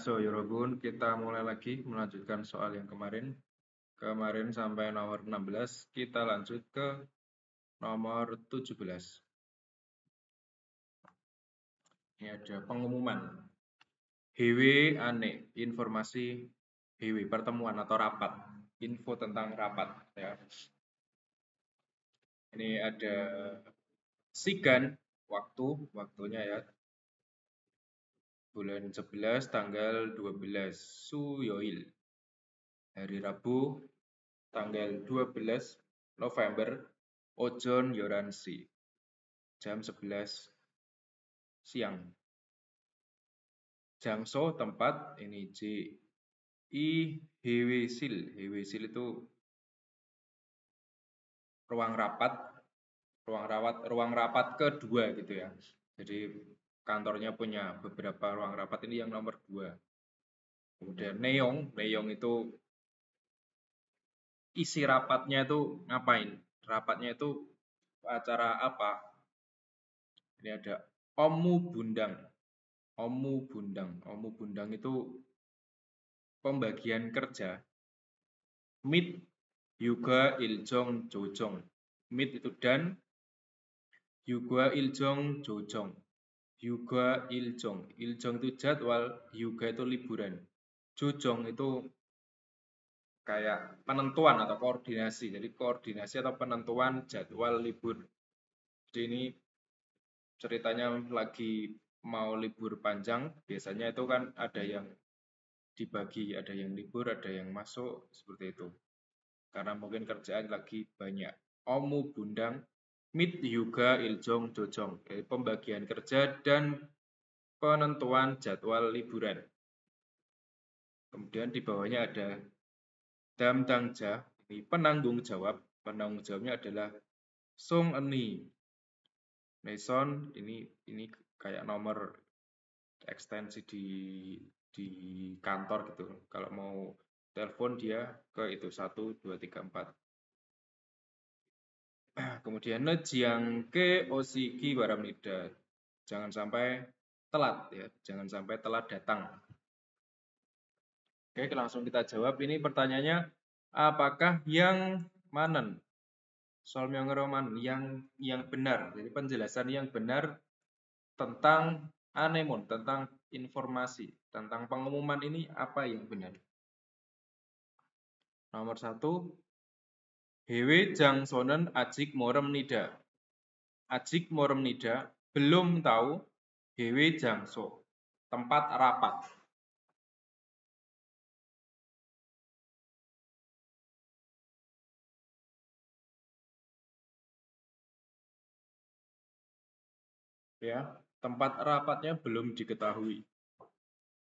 So, Yorobun, kita mulai lagi melanjutkan soal yang kemarin. Kemarin sampai nomor 16, kita lanjut ke nomor 17. Ini ada pengumuman. Hewe ane, informasi hewe, pertemuan atau rapat. Info tentang rapat. Ya. Ini ada sigan, waktunya ya. Bulan 11, tanggal 12, Suyoil. Hari Rabu, tanggal 12 November, Ojon Yoransi, jam 11 siang. Jangso tempat ini J. I Hewesil. Hewesil itu ruang rapat kedua gitu ya. Jadi kantornya punya beberapa ruang rapat, ini yang nomor 2. Kemudian Neong itu isi rapatnya itu ngapain? Rapatnya itu acara apa? Ini ada Omu Bundang. Omu Bundang itu pembagian kerja. Mit Yuga Iljong Jojong. Mit itu dan, Yuga Iljong Jojong. Yuga Iljong. Iljong itu jadwal, Yuga itu liburan. Jojong itu kayak penentuan atau koordinasi. Jadi koordinasi atau penentuan jadwal libur. Jadi ini ceritanya lagi mau libur panjang, biasanya itu kan ada yang dibagi, ada yang libur, ada yang masuk, seperti itu. Karena mungkin kerjaan lagi banyak. Omu Bundang, Mit Yuga Iljong Jojong. Jadi pembagian kerja dan penentuan jadwal liburan. Kemudian di bawahnya ada Damdangja, ini penanggung jawab. Penanggung jawabnya adalah Song Eni. Nason, ini kayak nomor ekstensi di kantor gitu. Kalau mau telepon dia ke itu 1 2 3 4. Kemudian Nejiang ke Osiki Baramnida. Jangan sampai telat ya, jangan sampai telat datang. Oke, langsung kita jawab. Ini pertanyaannya, apakah yang manen? Solmyong Roman yang benar. Jadi penjelasan yang benar tentang anemon, tentang informasi, tentang pengumuman ini apa yang benar? Nomor 1, Hewe Jangsonen Ajik Morem Nida. Ajik Morem Nida belum tahu Hewe Jangso, tempat rapat. Ya, tempat rapatnya belum diketahui.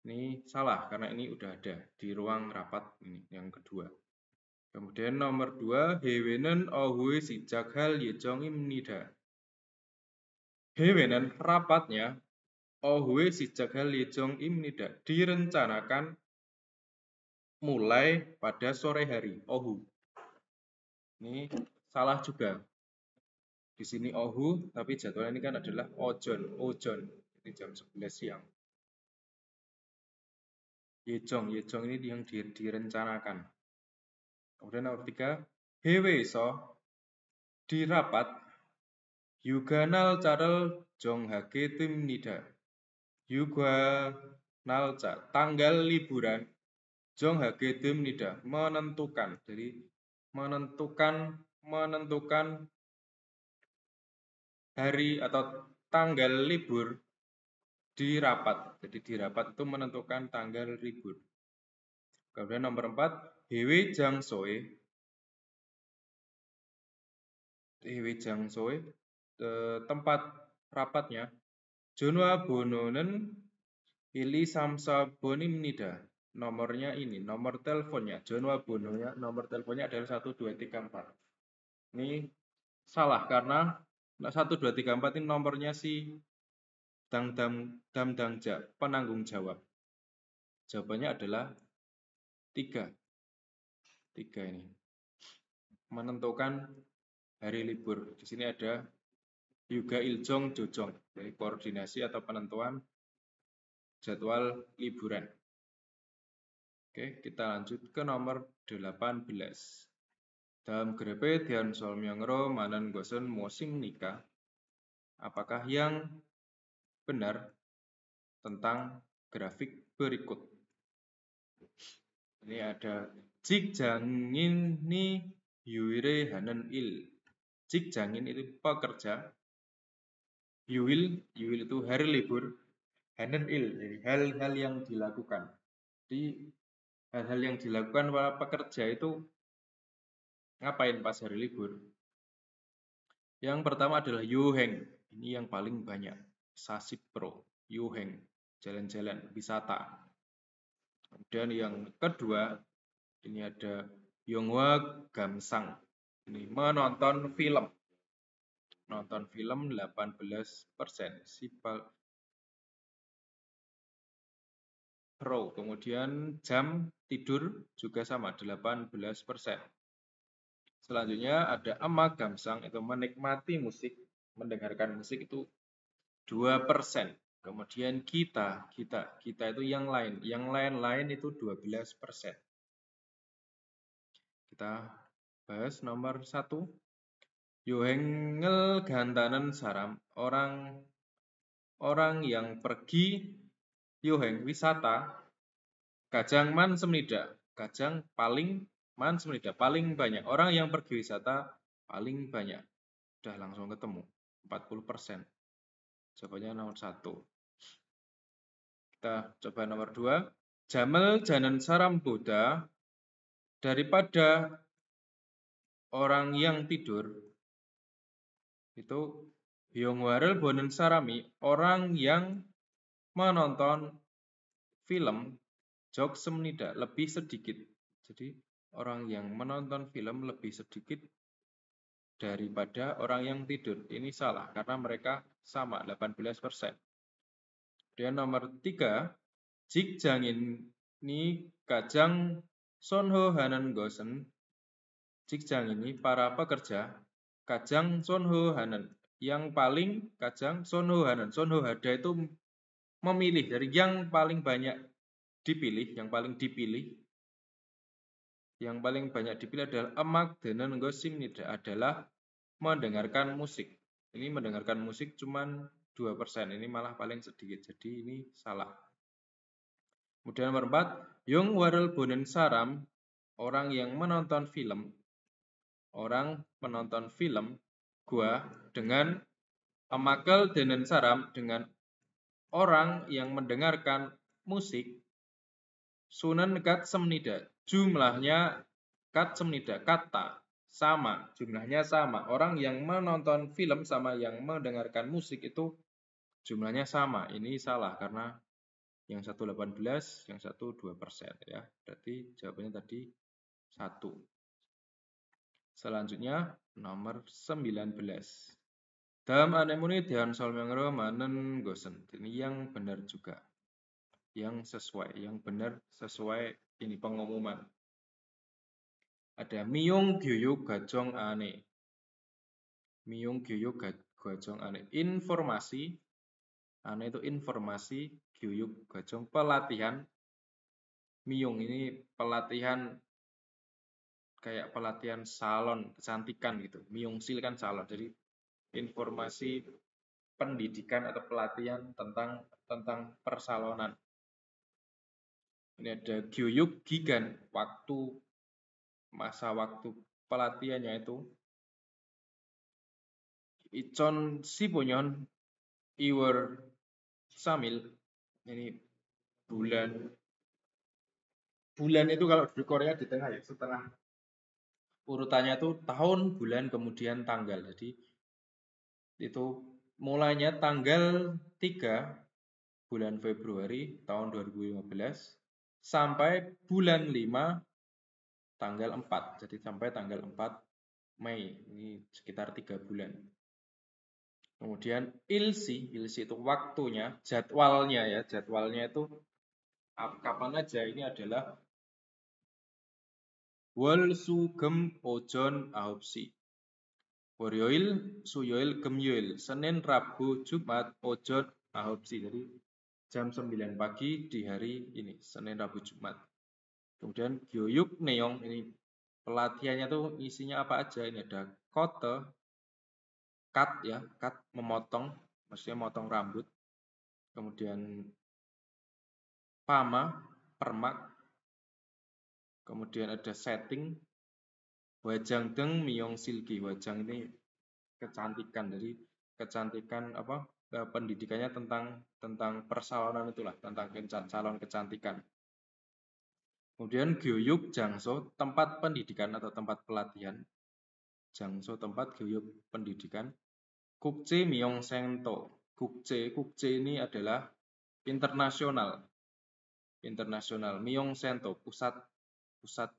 Ini salah karena ini udah ada di ruang rapat ini yang kedua. Kemudian nomor 2, Hewenen Ohui Sijak Hal Yejong Imnida. Hewenen rapatnya Ohui Sijak Hal Yejong Imnida direncanakan mulai pada sore hari. Ohu. Ini salah juga. Di sini Ohu, tapi jadwalnya ini kan adalah Ojon. Ini jam 11 siang. Yejong ini yang direncanakan. Kemudian nomor 3, Heweso di rapat Yuganal Carel Jonghake Tim Nida. Yuganalca tanggal liburan Jonghake Tim Nida menentukan. Jadi menentukan hari atau tanggal libur di rapat. Jadi di rapat itu menentukan tanggal libur. Kemudian nomor 4, Hewe Jangsoe. Hewe Jangsoe, tempat rapatnya Jonwa Bononen Ili Samsa Bonimnida. Nomornya ini, nomor teleponnya. Jonwa Bononya, nomor teleponnya adalah 1 2 3 4. Ini salah karena 1 2 3 4 ini nomornya si Damdangja, penanggung jawab. Jawabannya adalah 3 ini. Menentukan hari libur. Di sini ada Yuga Iljong Jojong, dari koordinasi atau penentuan jadwal liburan. Oke, kita lanjut ke nomor 18. Dalam grepe dian sol myongro manan gosen mosing nikah. Apakah yang benar tentang grafik berikut? Ini ada 직장인 ni yuire hanen il. 직장인 itu pekerja. Yuil itu hari libur. Hanen il, jadi hal-hal yang dilakukan. Jadi hal-hal yang dilakukan para pekerja itu ngapain pas hari libur? Yang pertama adalah yuheng. Ini yang paling banyak. Sasipro, yuheng, jalan-jalan, wisata. Kemudian yang kedua, ini ada Yonghwa Gamsang. Ini menonton film. Nonton film 18%. Sipal Pro. Kemudian jam tidur juga sama 18%. Selanjutnya ada Ama Gamsang, itu menikmati musik, mendengarkan musik itu 2%. Kemudian kita itu yang lain. Yang lain-lain itu 12%. Kita bahas nomor 1. Yohengel gantanen saram, orang yang pergi yoheng wisata, kajang man semnida, kajang paling man semnida, paling banyak. Orang yang pergi wisata paling banyak. Udah langsung ketemu, 40%. Jawabannya nomor 1. Kita coba nomor 2. Jamel janan saram Buddha, daripada orang yang tidur, itu Hyongwarel bonen sarami, orang yang menonton film jok semnida, lebih sedikit. Jadi orang yang menonton film lebih sedikit daripada orang yang tidur. Ini salah karena mereka sama 18%. Kemudian nomor 3, 직장인 ni kajang sonho hanan gosen. 직장 ini para pekerja, kajang sonho hanan, yang paling kajang sonho hanan. Sonho hada itu memilih dari yang paling banyak dipilih, yang paling dipilih. Yang paling banyak dipilih adalah emak denen gosim nida, adalah mendengarkan musik. Ini mendengarkan musik cuman 2%, ini malah paling sedikit. Jadi ini salah. Kemudian nomor 4, Yung warel bonen saram, orang yang menonton film. Orang menonton film gua dengan amakel denen saram, dengan orang yang mendengarkan musik. Sunan kat semnida, jumlahnya kat semnida, kata sama, jumlahnya sama. Orang yang menonton film sama yang mendengarkan musik itu jumlahnya sama. Ini salah karena yang satu 18, yang satu 2%, ya. Berarti jawabannya tadi 1. Selanjutnya nomor 19. Dalam anemone dian sol mengro manen gosen. Ini yang benar juga. Yang sesuai, yang benar sesuai ini pengumuman. Ada miyung gyuyuk gajong ane. Miyung gyuyuk gajong ane. Informasi, ane itu informasi, gyuyuk gajong pelatihan. Miyung ini pelatihan kayak pelatihan salon kecantikan gitu. Miyungsil kan salon. Jadi informasi pendidikan atau pelatihan tentang persalonan. Ini ada gyuyuk gigan, masa waktu pelatihannya itu. Icon Siponyon Iwer Samil, ini bulan itu kalau di Korea di tengah ya, setelah urutannya itu tahun, bulan, kemudian tanggal. Jadi itu mulainya tanggal 3 bulan Februari tahun 2015 sampai bulan 5 tanggal 4. Jadi sampai tanggal 4 Mei. Ini sekitar 3 bulan. Kemudian ilsi itu waktunya, jadwalnya ya. Jadwalnya itu kapan aja, ini adalah Wol sugem ojon ahopsi. Waryoil, suyoil, gemyoil. Senin, Rabu, Jumat, ojon ahopsi. Jadi jam 9 pagi di hari ini, Senin, Rabu, Jumat. Kemudian Gyoyuk Neong, ini pelatihannya tuh isinya apa aja? Ini ada kote, cut ya, cut memotong, maksudnya motong rambut. Kemudian pama, permak. Kemudian ada setting, wajang deng miyong silki. Wajang ini kecantikan, jadi kecantikan apa? Pendidikannya tentang persalonan itulah, tentang calon kecantikan. Kemudian Gyoyuk Jangso, tempat pendidikan atau tempat pelatihan. Jangso tempat Gyoyuk pendidikan. Kukce Miyong Sento. Kukce ini adalah internasional. Internasional. Miyong Sento, pusat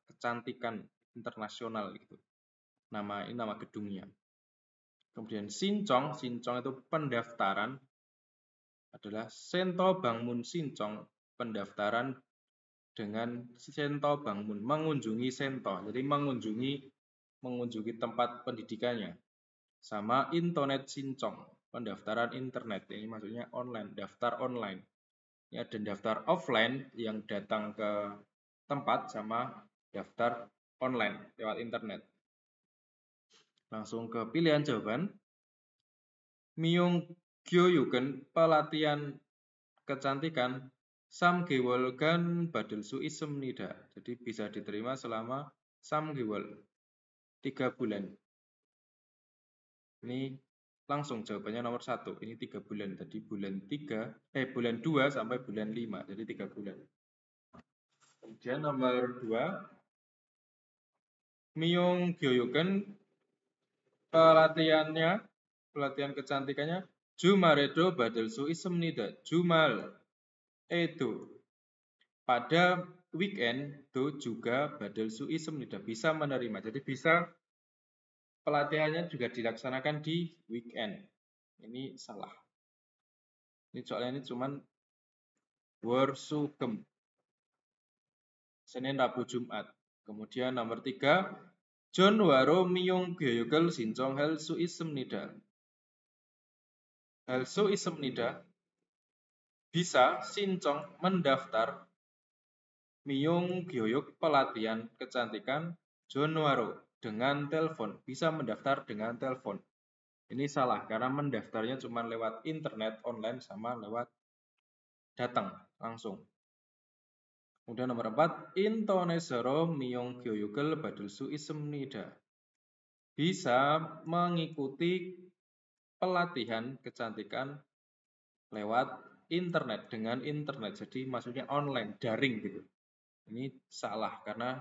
kecantikan internasional gitu. Ini nama gedungnya. Kemudian Sincong itu pendaftaran adalah Sento Bangmun Sincong, pendaftaran dengan Sento Bangmun, mengunjungi Sento, jadi mengunjungi tempat pendidikannya. Sama Internet Sincong, pendaftaran internet, ini maksudnya online, daftar online. Ini ada daftar offline yang datang ke tempat sama daftar online lewat internet. Langsung ke pilihan jawaban. Miyong Gyoyuken, pelatihan kecantikan. Samgewolgan badalsu isem nida. Jadi bisa diterima selama samgewol 3 bulan. Ini langsung jawabannya nomor 1. Ini 3 bulan. Tadi bulan 2 sampai bulan 5. Jadi 3 bulan. Kemudian nomor 2. Miyong Gyoyuken, pelatihan kecantikannya. Jumaredo badalsu isem nida. Jumal itu pada weekend itu juga badalsu isem nida, bisa menerima. Jadi bisa pelatihannya juga dilaksanakan di weekend. Ini salah. Ini soalnya ini cuman Worsugem, Senin, Rabu, Jumat. Kemudian nomor 3, John Waro Miyong Gyoyukel Sincong Helsu Isem Nida. Helsu Isem Nida bisa Sincong mendaftar Miyong Gyoyuk pelatihan kecantikan John Waro dengan telepon. Bisa mendaftar dengan telepon. Ini salah karena mendaftarnya cuma lewat internet online sama lewat datang langsung. Kemudian nomor 4, Intonesero Miyong Gyoyukel badalsu isem nida. Bisa mengikuti pelatihan kecantikan lewat internet, dengan internet. Jadi maksudnya online, daring gitu. Ini salah karena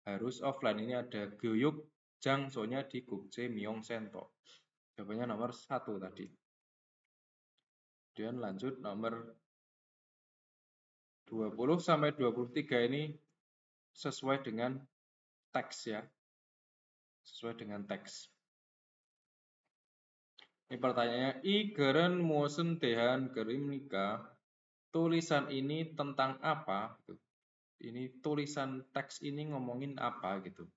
harus offline. Ini ada Gyoyuk Jangsonya di Gukce Miyong Sento. Jawabannya nomor 1 tadi. Kemudian lanjut nomor 20 sampai 23 ini sesuai dengan teks ya. Sesuai dengan teks. Ini pertanyaannya, I geren musen dehan gerim nikah. Tulisan ini tentang apa? Ini tulisan teks ini ngomongin apa gitu.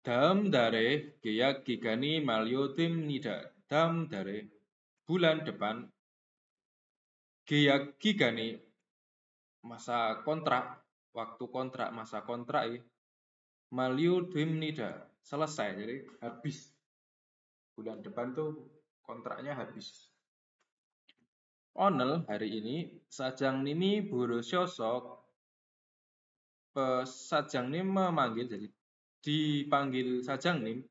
Dam dare geyak gigani maliotim nida. Dam dare bulan depan geyak gigani masa kontrak, waktu kontrak, masa kontrak maliotim nida selesai, jadi habis. Bulan depan tuh kontraknya habis. Onel hari ini Sajang Nimi buru sosok Sajang Nim memanggil, jadi dipanggil Sajang Nim.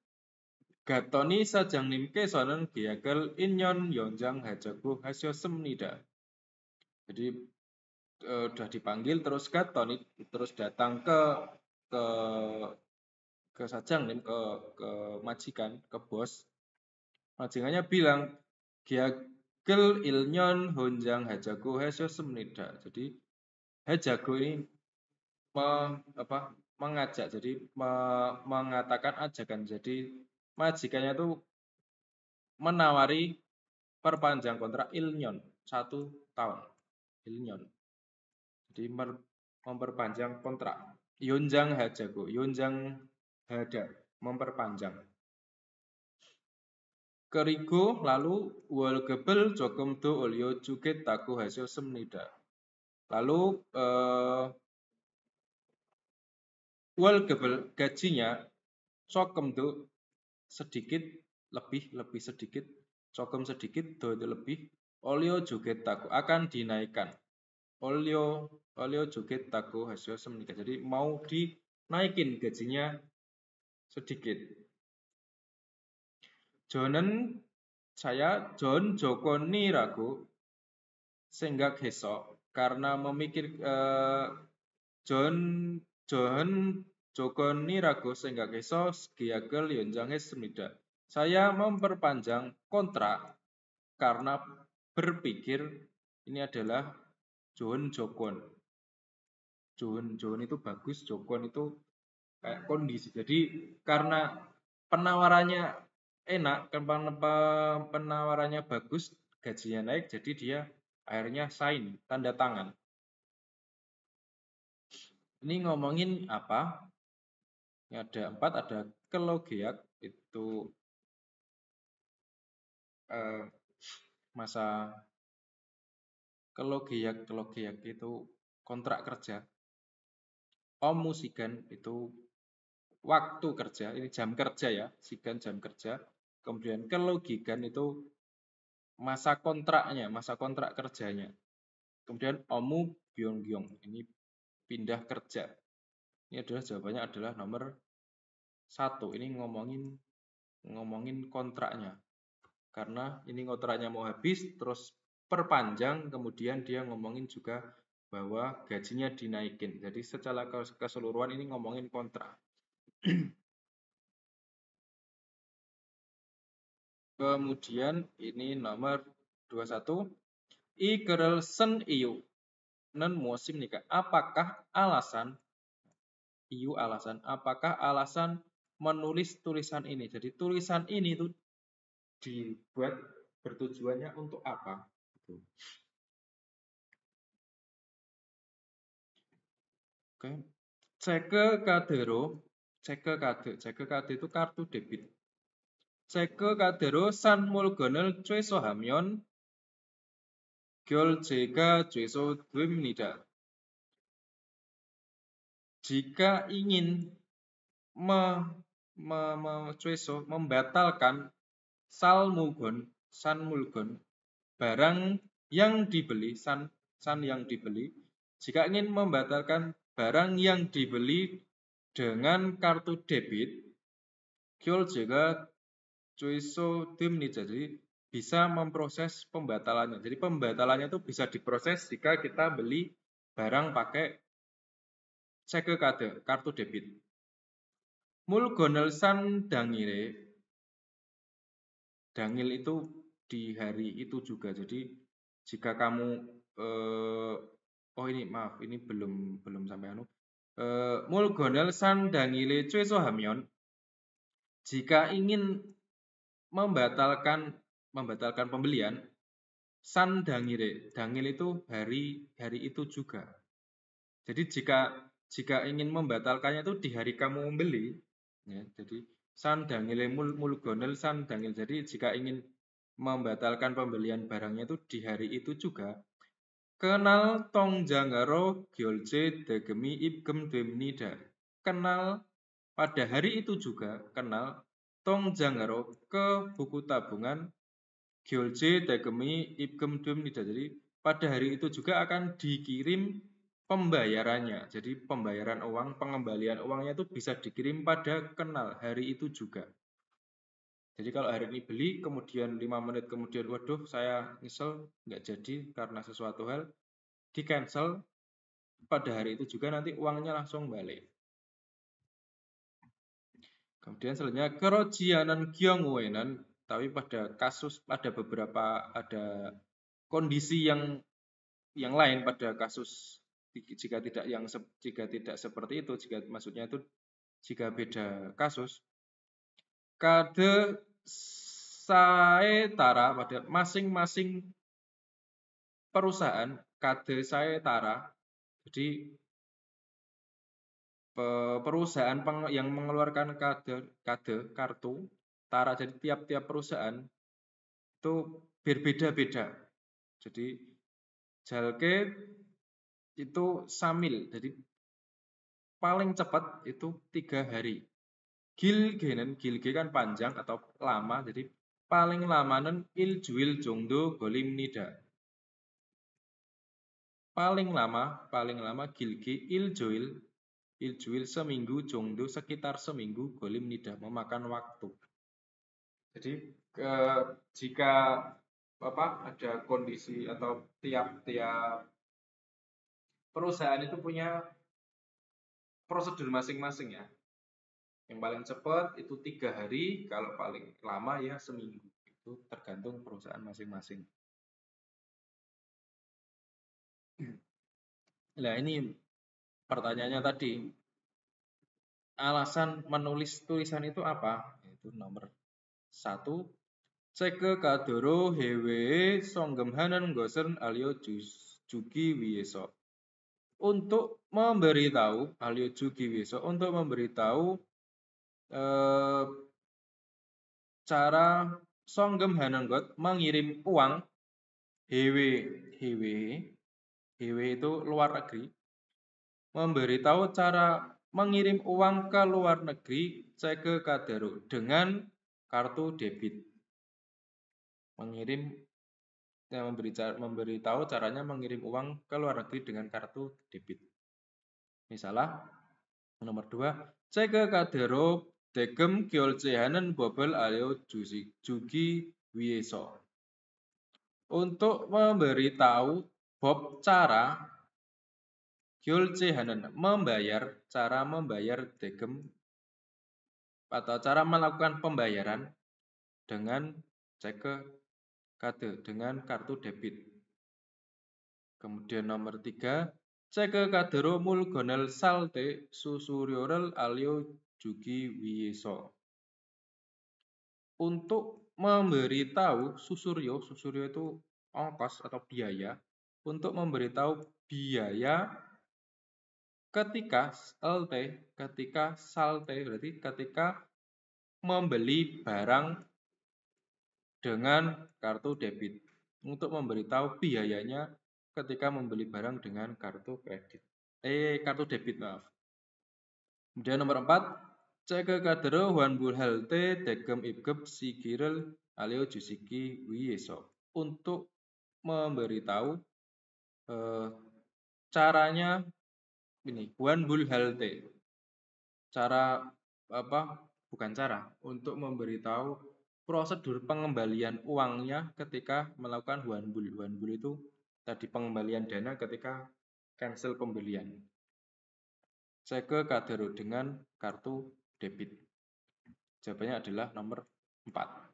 Gatoni Sajang Nim kesonen giakel inyon yonjang hajaku hasyo semnida. Jadi udah dipanggil terus Gatoni terus datang ke Sajang Nim, ke majikan, ke bos. Majikannya bilang giakel ilnyon honjang hajaku hasyo semnida. Jadi hajaku ini mengajak, jadi mengatakan ajakan. Jadi majikannya itu menawari perpanjang kontrak ilnyon 1 tahun. Ilnyon. Jadi memperpanjang kontrak. Yonjang hajago, yonjang hada, memperpanjang. Kerigo lalu wal gebel jokem do olio juget taku hasyo semnida. Lalu 월급을 gajinya 조금 더 sedikit lebih sedikit 조금 sedikit 더 itu lebih 올려주겠다고 akan dinaikkan 올려주겠다고 하셨습니다. jadi mau dinaikin gajinya sedikit. 저는 John Jokon이라고 생각해서 karena memikir John Jokon이라고 생각해서 계약을 연장했습니다. Saya memperpanjang kontrak karena berpikir ini adalah John Jokon. John itu bagus, Jokon itu kayak kondisi. Jadi karena penawarannya enak, penawarannya bagus, gajinya naik, jadi dia akhirnya sign, tanda tangan. Ini ngomongin apa? Ini ada 4, ada kelogeak, itu masa kelogeak itu kontrak kerja. Musikan itu waktu kerja, ini jam kerja ya, sikan jam kerja. Kemudian kelogikan itu masa kontrak kerjanya. Kemudian omu byonggyong, ini pindah kerja. Ini adalah jawabannya adalah nomor 1. Ini ngomongin kontraknya. Karena ini kontraknya mau habis, terus perpanjang, kemudian dia ngomongin juga bahwa gajinya dinaikin. Jadi secara keseluruhan ini ngomongin kontrak. Kemudian ini nomor 21. Ikerelsen iyu nen musim nikah. Apakah alasan menulis tulisan ini? Jadi tulisan ini tuh dibuat bertujuannya untuk apa? Oke. Cek kade itu kartu debit. Cek kadero san mul건을 최소하면 결제가 됩니다. Jika ingin membatalkan san mulgon barang yang dibeli jika ingin membatalkan barang yang dibeli dengan kartu debit 결제가 됩니다. Jadi bisa memproses pembatalannya. Jadi pembatalannya itu bisa diproses jika kita beli barang pakai cek kartu debit. 물건을 산 당일에, 당일 itu di hari itu juga. Jadi jika kamu ini belum sampai 물건을 산 당일에 최소하면 jika ingin membatalkan pembelian san dangil itu hari itu juga. Jadi jika ingin membatalkannya itu di hari kamu membeli ya, jadi san dangile mulgonel san dangil. Jadi jika ingin membatalkan pembelian barangnya itu di hari itu juga. Kenal tongjangaro gyolje degemi ibgem demnida. Kenal pada hari itu juga, kenal tongjangaro ke buku tabungan gyolje degemi ibgem demnida. Jadi pada hari itu juga akan dikirim pembayarannya. Jadi pembayaran uang, pengembalian uangnya itu bisa dikirim pada kenal hari itu juga. Jadi kalau hari ini beli, kemudian 5 menit kemudian, waduh saya nyesel, nggak jadi karena sesuatu hal, di cancel, pada hari itu juga nanti uangnya langsung balik. Kemudian selanjutnya, kerojianan gyongwenan, tapi pada kondisi yang lain pada kasus jika tidak seperti itu, maksudnya itu jika beda kasus. Kade saetara pada masing-masing perusahaan, kade saetara, jadi perusahaan yang mengeluarkan kartu tara, jadi tiap-tiap perusahaan itu berbeda-beda. Jadi, jalke itu samil, jadi paling cepat itu 3 hari. Gilge kan panjang atau lama, jadi paling lamanen iljuil jongdo golim nida. Paling lama gilge iljuil seminggu jongdo sekitar seminggu golim nida memakan waktu. Jadi jika ada kondisi atau tiap-tiap perusahaan itu punya prosedur masing-masing ya. Yang paling cepat itu 3 hari, kalau paling lama ya seminggu. Itu tergantung perusahaan masing-masing. Nah ini pertanyaannya tadi, alasan menulis tulisan itu apa? Itu nomor 1. Ceke kadoro hewe songgemhanan gosen alio jugi wiyeso. Untuk memberitahu alio jugi wiyeso, untuk memberitahu cara songgemhanan mengirim uang hewe itu luar negeri, memberitahu cara mengirim uang ke luar negeri ceke kadaro dengan kartu debit. Memberitahu caranya mengirim uang ke luar negeri dengan kartu debit. Misalnya nomor 2, ceke kadaro degem gyolcehanen bobel alio jugi wiyeso. Untuk memberitahu Bob cara gyolcehanen cara membayar degem atau cara melakukan pembayaran dengan ceke kade dengan kartu debit. Kemudian nomor 3, ceke kadero mulgonel salte susuryorel alio jugi wiyeso. Untuk memberitahu susuryo itu ongkos atau biaya, untuk memberitahu biaya ketika salte berarti ketika membeli barang dengan kartu debit. Untuk memberitahu biayanya ketika membeli barang dengan kartu debit, maaf. Kemudian nomor 4, ceke kadero wan bulhalte degem ibgep sigirel alio jusiki wiyeso. Untuk memberitahu caranya ini wan bulhalte. Untuk memberitahu prosedur pengembalian uangnya ketika melakukan wanbul. Wanbul itu tadi pengembalian dana ketika cancel pembelian. Ceke kadero dengan kartu debit. Jawabannya adalah nomor 4.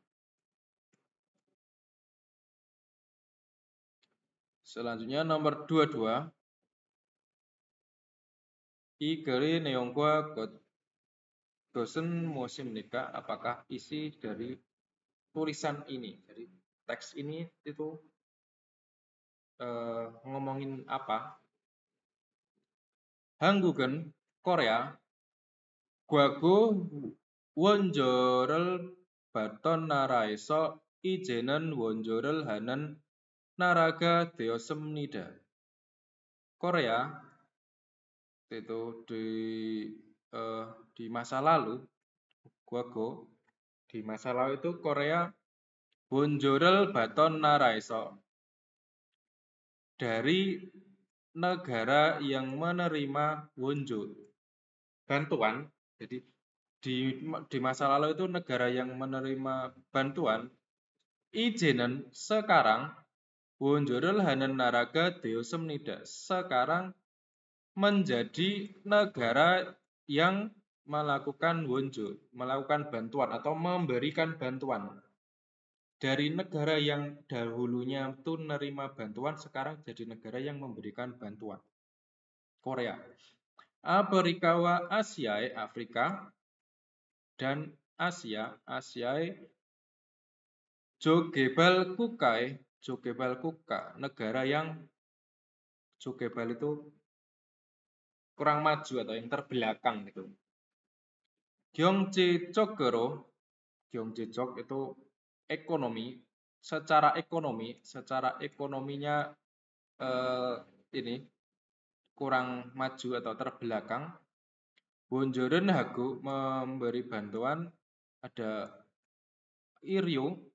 Selanjutnya nomor 22. Igeri neongkwa gosen musim nikah. Apakah isi dari tulisan ini? Jadi teks ini itu ngomongin apa? Hanggugen Korea gwago wonjorel baton naraeso ijenan wonjorel hanan naraga deosem nida. Korea itu di masa lalu, gwago di masa lalu itu Korea wonjorel baton naraeso dari negara yang menerima wonjo bantuan. Jadi di masa lalu itu negara yang menerima bantuan ijenan sekarang wonjorel hanan naraga deosem nida sekarang menjadi negara yang melakukan wonjo, melakukan bantuan atau memberikan bantuan. Dari negara yang dahulunya itu menerima bantuan, sekarang jadi negara yang memberikan bantuan. Korea. Amerika Asiae Afrika dan Asiae Jogebal Kuka, negara yang Jogebal itu kurang maju atau yang terbelakang gitu. Gyeonggi-chok itu secara ekonominya ini kurang maju atau terbelakang. Wonjoren Hago memberi bantuan, ada Irio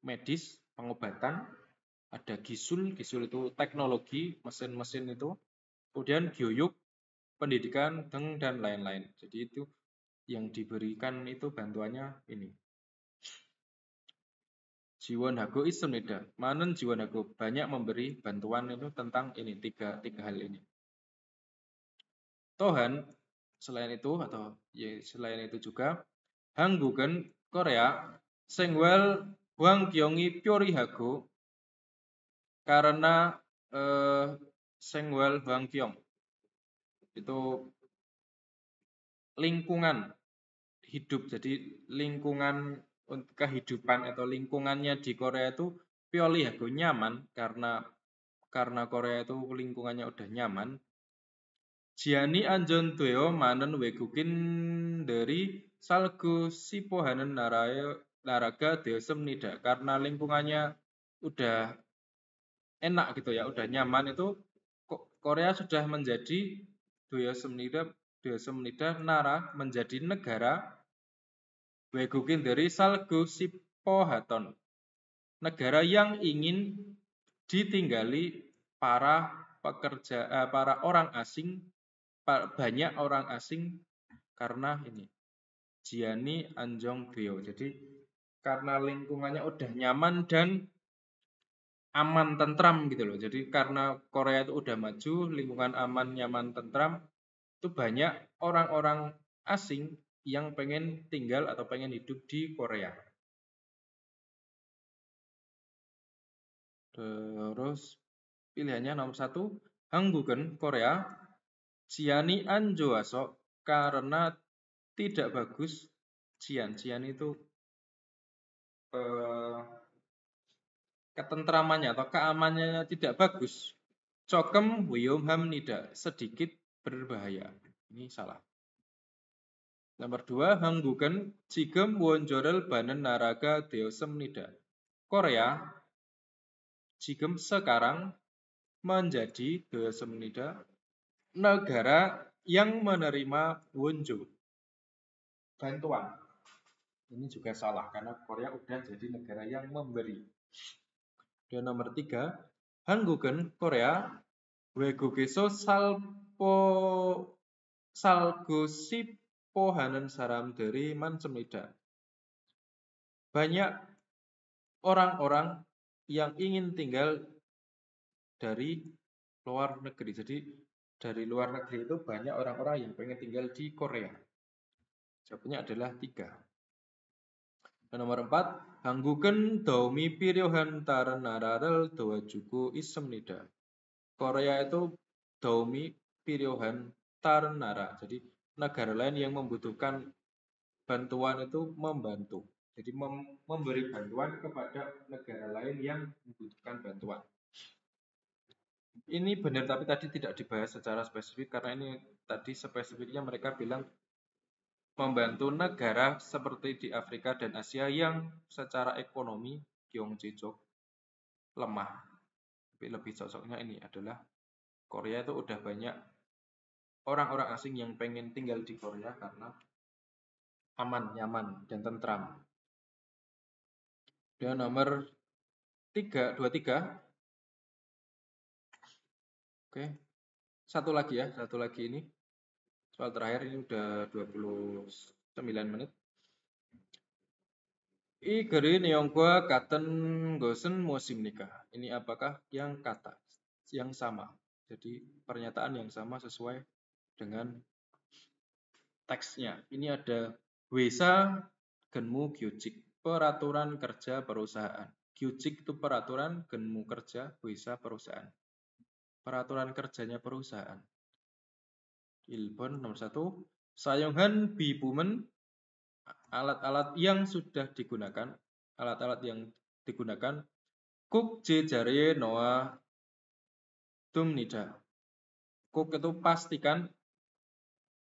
medis, pengobatan, ada Gisul itu teknologi, mesin-mesin itu, kemudian Gyoyuk, pendidikan, dan lain-lain. Jadi itu yang diberikan itu bantuannya ini. Jiwon Hago ismida. Manen Jiwon Hago banyak memberi bantuan itu tentang ini tiga hal ini. Tohan selain itu atau ya selain itu juga Hangguken Korea Sengwell Hwang Kyongi Pyori Hago karena Sengwell Hwang Kyong itu lingkungan hidup. Jadi lingkungan kehidupan atau lingkungannya di Korea itu Pyori Hago nyaman karena Korea itu lingkungannya udah nyaman. Jiani Anjon Deo manen wegukin dari salgu sipohanen naraga deosem nida karena lingkungannya udah enak gitu ya, udah nyaman itu Korea sudah menjadi deosem nida nara menjadi negara wegukin dari salgu sipohaton negara yang ingin ditinggali para orang asing, banyak orang asing karena ini Jiani Anjong Beo. Jadi karena lingkungannya udah nyaman dan aman tentram gitu loh. Jadi karena Korea itu udah maju, lingkungan aman, nyaman, tentram, itu banyak orang-orang asing yang pengen tinggal atau pengen hidup di Korea. Terus pilihannya nomor 1, Hangguken Korea, Jiani Anjoaso karena tidak bagus. Cian itu ketentramannya atau keamanannya tidak bagus. Cokem Wiyomham nida sedikit berbahaya. Ini salah. Nomor 2, Hangguken Jigem Wonjorel Banen Naraga Deosem nida. Korea Jigem sekarang menjadi Deosem nida negara yang menerima wonjo bantuan. Ini juga salah karena Korea udah jadi negara yang memberi. Dan nomor 3, Hangguken Korea Wegukeso salgo sipohanen saram dari mansemida. Banyak orang-orang yang ingin tinggal dari luar negeri. Jadi dari luar negeri itu banyak orang-orang yang pengen tinggal di Korea. Jawabannya adalah 3. Dan nomor 4, Hangguken Daumi Piryohan Taranararel Dowajuku Isemnida. Korea itu Daumi Piryohan Taranara. Jadi negara lain yang membutuhkan bantuan itu membantu. Jadi memberi bantuan kepada negara lain yang membutuhkan bantuan. Ini benar tapi tadi tidak dibahas secara spesifik karena ini tadi spesifiknya mereka bilang membantu negara seperti di Afrika dan Asia yang secara ekonomi Gyeongjejok lemah. Tapi lebih cocoknya ini adalah Korea itu udah banyak orang-orang asing yang pengen tinggal di Korea karena aman, nyaman, dan tentram. Dan nomor 23. Oke. Satu lagi ini. Soal terakhir ini udah 29 menit. Igeri Neonggwa Katen Gosen musim nikah. Ini apakah yang kata yang sama? Jadi pernyataan yang sama sesuai dengan teksnya. Ini ada Wesa Genmu Gyujik, peraturan kerja perusahaan. Gyujik itu peraturan, Genmu kerja, Wesa perusahaan. Peraturan kerjanya perusahaan. Ilbon nomor 1. Sayonghan Bibumen, alat-alat yang sudah digunakan. Alat-alat yang digunakan. Kuk jare noa tumnida. Kuk itu pastikan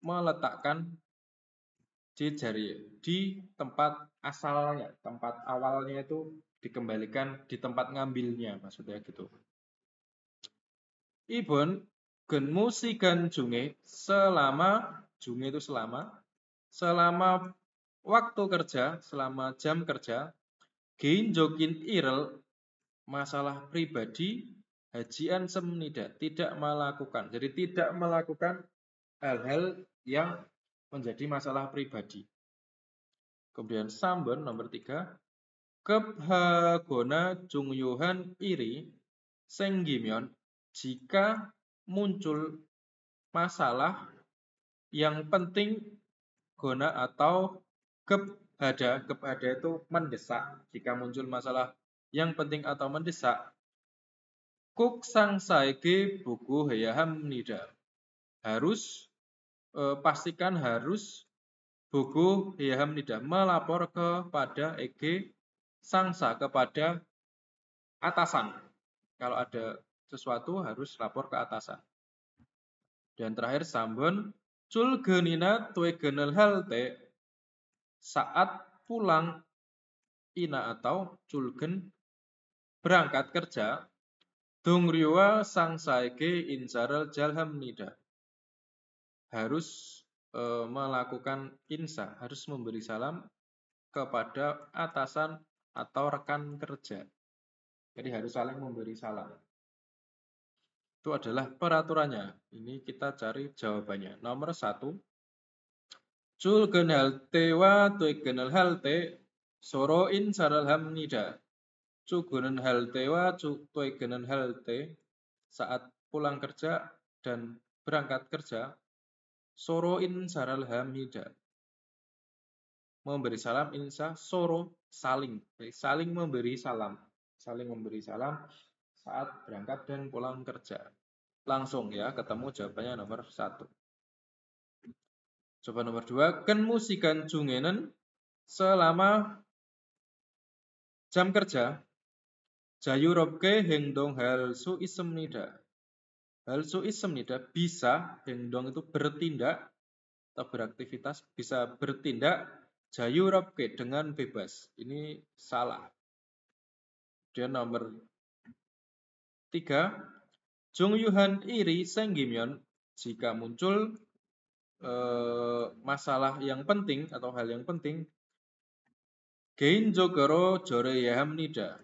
meletakkan jari di tempat asalnya, tempat awalnya itu dikembalikan di tempat ngambilnya, maksudnya gitu. Ibon gen musikan junge selama Junge itu selama waktu kerja, selama jam kerja, gein jokin irel masalah pribadi, hajian semnida tidak melakukan. Jadi tidak melakukan hal-hal yang menjadi masalah pribadi. Kemudian sambon nomor 3, kephagona jungyuhan iri senggimyon jika muncul masalah yang penting gona atau kephada itu mendesak. Jika muncul masalah yang penting atau mendesak, kuk sang saige buku hayaham nida. Harus pastikan harus buku hayaham nida melapor kepada ege sangsa, kepada atasan. Kalau ada sesuatu harus lapor ke atasan. Dan terakhir sambon cul genina tue genel halte saat pulang ina atau culgen berangkat kerja dongriwa sang saige insaral jalham nida. Harus melakukan insa, harus memberi salam kepada atasan atau rekan kerja. Jadi harus saling memberi salam. Itu adalah peraturannya. Ini kita cari jawabannya. Nomor 1. Cul genal tewa tue genal halte soroin saral hamnida. Cugunan halte wa tue genal halte saat pulang kerja dan berangkat kerja soroin saral hamnida. Memberi salam insa soro saling. Saling memberi salam. Saling memberi salam saat berangkat dan pulang kerja. Langsung ya, ketemu jawabannya nomor 1. Coba nomor 2, ken musikan jungenen selama jam kerja jayu robke hengdong hal su isem nida. Hal su isem nida bisa hengdong itu bertindak atau beraktivitas, bisa bertindak jayu robke dengan bebas. Ini salah. Dan nomor 3, Jung Yuhan iri senggimyon jika muncul masalah yang penting atau hal yang penting Gein jogoro joreyaham nida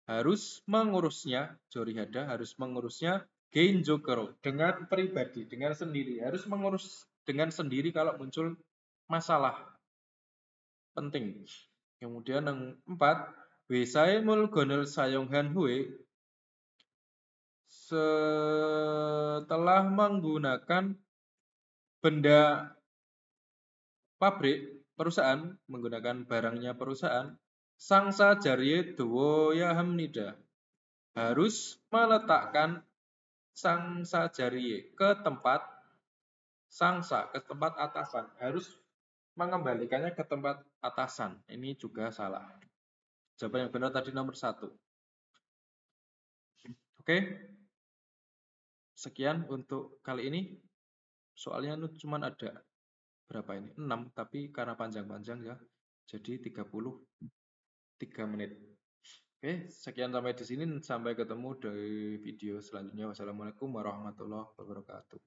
harus mengurusnya jorihada harus mengurusnya Gein jogoro dengan pribadi dengan sendiri harus mengurus dengan sendiri kalau muncul masalah penting. Kemudian yang 4, Wesai mulgonel sayonghan hue setelah menggunakan benda pabrik perusahaan menggunakan barangnya perusahaan sangsa jariye doya hamnida harus meletakkan sangsa jariye ke tempat sangsa, ke tempat atasan, harus mengembalikannya ke tempat atasan. Ini juga salah. Jawaban yang benar tadi nomor 1. Oke. Sekian untuk kali ini. Soalnya cuma ada berapa ini? 6, tapi karena panjang-panjang ya. Jadi 33 menit. Oke, sekian sampai di sini. Sampai ketemu di video selanjutnya. Wassalamualaikum warahmatullahi wabarakatuh.